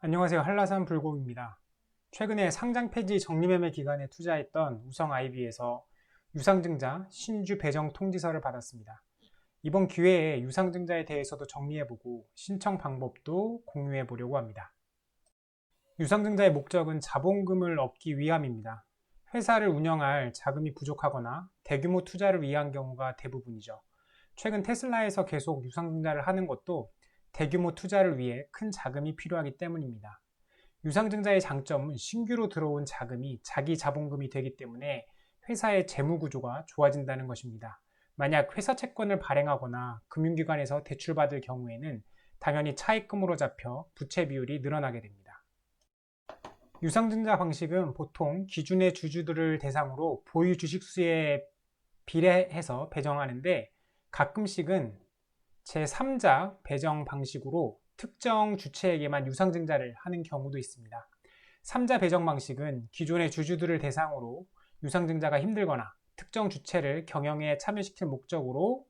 안녕하세요. 한라산 불곰입니다. 최근에 상장 폐지 정리매매 기간에 투자했던 우성 IB에서 유상증자 신주 배정 통지서를 받았습니다. 이번 기회에 유상증자에 대해서도 정리해보고 신청 방법도 공유해보려고 합니다. 유상증자의 목적은 자본금을 얻기 위함입니다. 회사를 운영할 자금이 부족하거나 대규모 투자를 위한 경우가 대부분이죠. 최근 테슬라에서 계속 유상증자를 하는 것도 대규모 투자를 위해 큰 자금이 필요하기 때문입니다. 유상증자의 장점은 신규로 들어온 자금이 자기 자본금이 되기 때문에 회사의 재무 구조가 좋아진다는 것입니다. 만약 회사 채권을 발행하거나 금융기관에서 대출받을 경우에는 당연히 차입금으로 잡혀 부채 비율이 늘어나게 됩니다. 유상증자 방식은 보통 기준의 주주들을 대상으로 보유 주식수에 비례해서 배정하는데 가끔씩은 제3자 배정 방식으로 특정 주체에게만 유상증자를 하는 경우도 있습니다. 3자 배정 방식은 기존의 주주들을 대상으로 유상증자가 힘들거나 특정 주체를 경영에 참여시킬 목적으로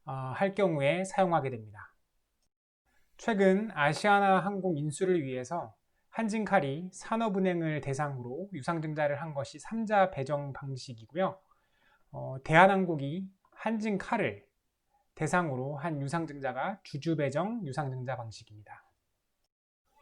할 경우에 사용하게 됩니다. 최근 아시아나항공 인수를 위해서 한진칼이 산업은행을 대상으로 유상증자를 한 것이 3자 배정 방식이고요. 대한항공이 한진칼을 대상으로 한 유상증자가 주주배정 유상증자 방식입니다.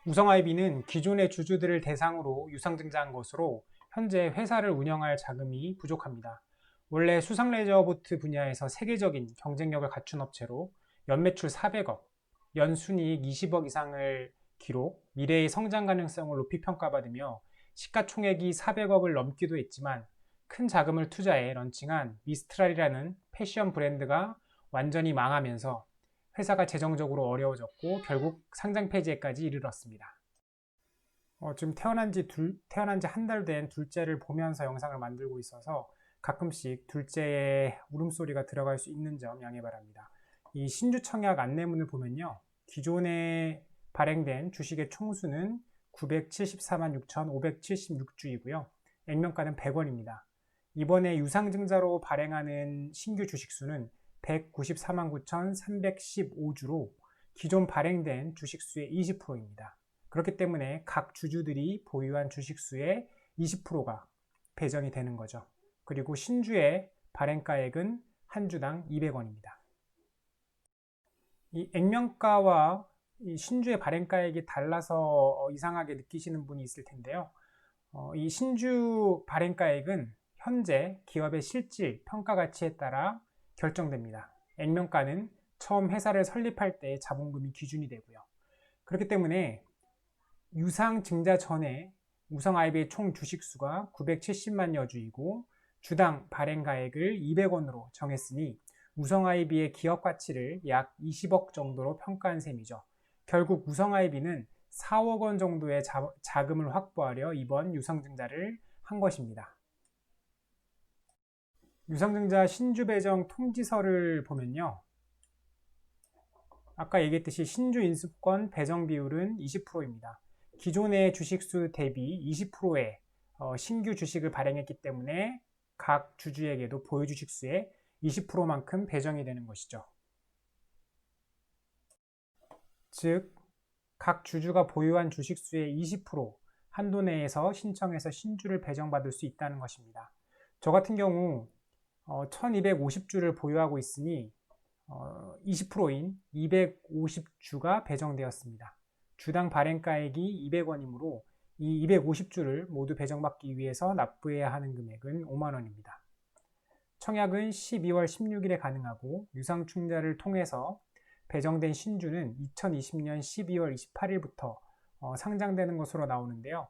우성IB는 기존의 주주들을 대상으로 유상증자한 것으로 현재 회사를 운영할 자금이 부족합니다. 원래 수상레저보트 분야에서 세계적인 경쟁력을 갖춘 업체로 연매출 400억, 연순이익 20억 이상을 기록, 미래의 성장 가능성을 높이 평가받으며 시가총액이 400억을 넘기도 했지만 큰 자금을 투자해 런칭한 미스트랄이라는 패션 브랜드가 완전히 망하면서 회사가 재정적으로 어려워졌고 결국 상장 폐지에까지 이르렀습니다. 지금 태어난 지 한 달 된 둘째를 보면서 영상을 만들고 있어서 가끔씩 둘째의 울음소리가 들어갈 수 있는 점 양해 바랍니다. 이 신주 청약 안내문을 보면요. 기존에 발행된 주식의 총수는 974만 6,576주이고요. 액면가는 100원입니다. 이번에 유상증자로 발행하는 신규 주식수는 194만 9,315주로 기존 발행된 주식수의 20%입니다. 그렇기 때문에 각 주주들이 보유한 주식수의 20%가 배정이 되는 거죠. 그리고 신주의 발행가액은 한 주당 200원입니다. 이 액면가와 이 신주의 발행가액이 달라서 이상하게 느끼시는 분이 있을 텐데요. 이 신주 발행가액은 현재 기업의 실질, 평가 가치에 따라 결정됩니다. 액면가는 처음 회사를 설립할 때 자본금이 기준이 되고요. 그렇기 때문에 유상증자 전에 우성IB의 총 주식수가 970만여 주이고 주당 발행가액을 200원으로 정했으니 우성IB의 기업가치를 약 20억 정도로 평가한 셈이죠. 결국 우성IB는 4억 원 정도의 자금을 확보하려 이번 유상증자를 한 것입니다. 유상증자 신주배정 통지서를 보면요. 아까 얘기했듯이 신주 인수권 배정 비율은 20%입니다. 기존의 주식수 대비 20%의 신규 주식을 발행했기 때문에 각 주주에게도 보유 주식수의 20%만큼 배정이 되는 것이죠. 즉, 각 주주가 보유한 주식수의 20% 한도 내에서 신청해서 신주를 배정받을 수 있다는 것입니다. 저 같은 경우 1250주를 보유하고 있으니 20%인 250주가 배정되었습니다. 주당 발행가액이 200원이므로 이 250주를 모두 배정받기 위해서 납부해야 하는 금액은 5만원입니다. 청약은 12월 16일에 가능하고 유상증자를 통해서 배정된 신주는 2020년 12월 28일부터 상장되는 것으로 나오는데요.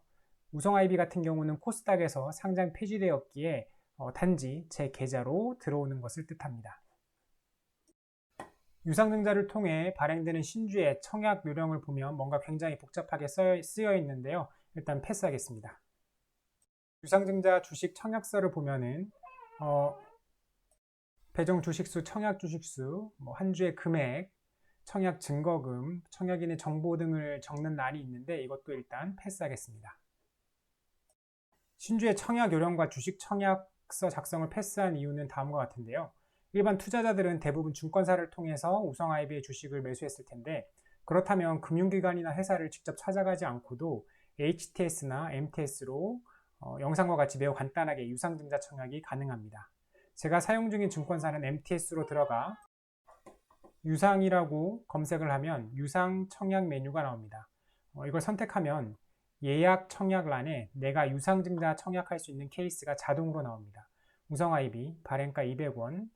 우성IB 같은 경우는 코스닥에서 상장 폐지되었기에 단지 제 계좌로 들어오는 것을 뜻합니다. 유상증자를 통해 발행되는 신주의 청약 요령을 보면 뭔가 굉장히 복잡하게 쓰여 있는데요. 일단 패스하겠습니다. 유상증자 주식 청약서를 보면은 배정 주식수, 청약 주식수, 한 주의 금액, 청약 증거금, 청약인의 정보 등을 적는 란이 있는데 이것도 일단 패스하겠습니다. 신주의 청약 요령과 주식 청약서 작성을 패스한 이유는 다음과 같은데요. 일반 투자자들은 대부분 증권사를 통해서 우성IB의 주식을 매수했을 텐데 그렇다면 금융기관이나 회사를 직접 찾아가지 않고도 HTS나 MTS로 영상과 같이 매우 간단하게 유상증자 청약이 가능합니다. 제가 사용 중인 증권사는 MTS로 들어가 유상이라고 검색을 하면 유상 청약 메뉴가 나옵니다. 이걸 선택하면 예약 청약란에 내가 유상증자 청약할 수 있는 케이스가 자동으로 나옵니다. 우성 IB 발행가 200원,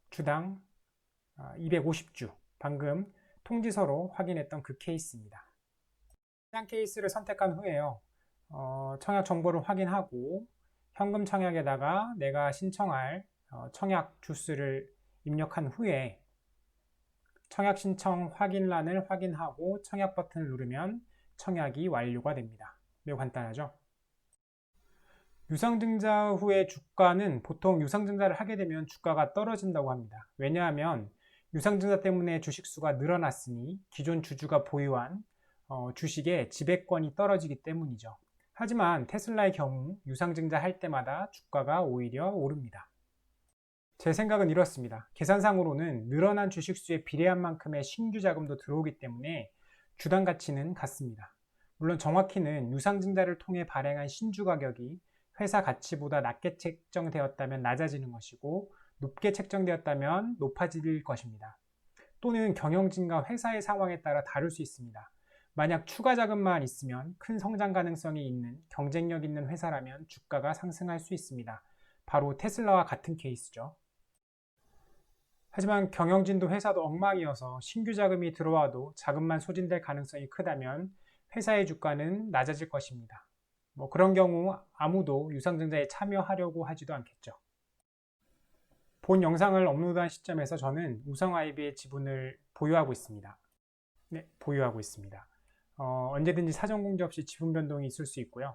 주당 250주, 방금 통지서로 확인했던 그 케이스입니다. 해당 케이스를 선택한 후에요. 청약 정보를 확인하고 현금 청약에다가 내가 신청할 청약 주수를 입력한 후에 청약 신청 확인란을 확인하고 청약 버튼을 누르면 청약이 완료가 됩니다. 매우 간단하죠? 유상증자 후의 주가는 보통 유상증자를 하게 되면 주가가 떨어진다고 합니다. 왜냐하면 유상증자 때문에 주식수가 늘어났으니 기존 주주가 보유한 주식의 지배권이 떨어지기 때문이죠. 하지만 테슬라의 경우 유상증자 할 때마다 주가가 오히려 오릅니다. 제 생각은 이렇습니다. 계산상으로는 늘어난 주식수에 비례한 만큼의 신규 자금도 들어오기 때문에 주당 가치는 같습니다. 물론 정확히는 유상증자를 통해 발행한 신주 가격이 회사 가치보다 낮게 책정되었다면 낮아지는 것이고 높게 책정되었다면 높아질 것입니다. 또는 경영진과 회사의 상황에 따라 다를 수 있습니다. 만약 추가 자금만 있으면 큰 성장 가능성이 있는 경쟁력 있는 회사라면 주가가 상승할 수 있습니다. 바로 테슬라와 같은 케이스죠. 하지만 경영진도 회사도 엉망이어서 신규 자금이 들어와도 자금만 소진될 가능성이 크다면 회사의 주가는 낮아질 것입니다. 그런 경우 아무도 유상증자에 참여하려고 하지도 않겠죠. 본 영상을 업로드한 시점에서 저는 우성IB의 지분을 보유하고 있습니다. 네, 보유하고 있습니다. 언제든지 사전 공지 없이 지분 변동이 있을 수 있고요.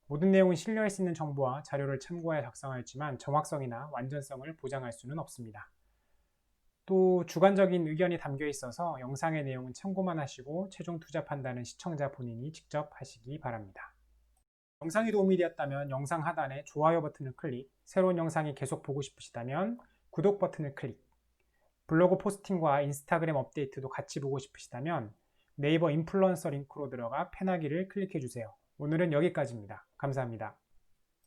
모든 내용은 신뢰할 수 있는 정보와 자료를 참고하여 작성하였지만 정확성이나 완전성을 보장할 수는 없습니다. 또 주관적인 의견이 담겨 있어서 영상의 내용은 참고만 하시고 최종 투자 판단은 시청자 본인이 직접 하시기 바랍니다. 영상이 도움이 되었다면 영상 하단에 좋아요 버튼을 클릭, 새로운 영상이 계속 보고 싶으시다면 구독 버튼을 클릭, 블로그 포스팅과 인스타그램 업데이트도 같이 보고 싶으시다면 네이버 인플루언서 링크로 들어가 팬하기를 클릭해 주세요. 오늘은 여기까지입니다. 감사합니다.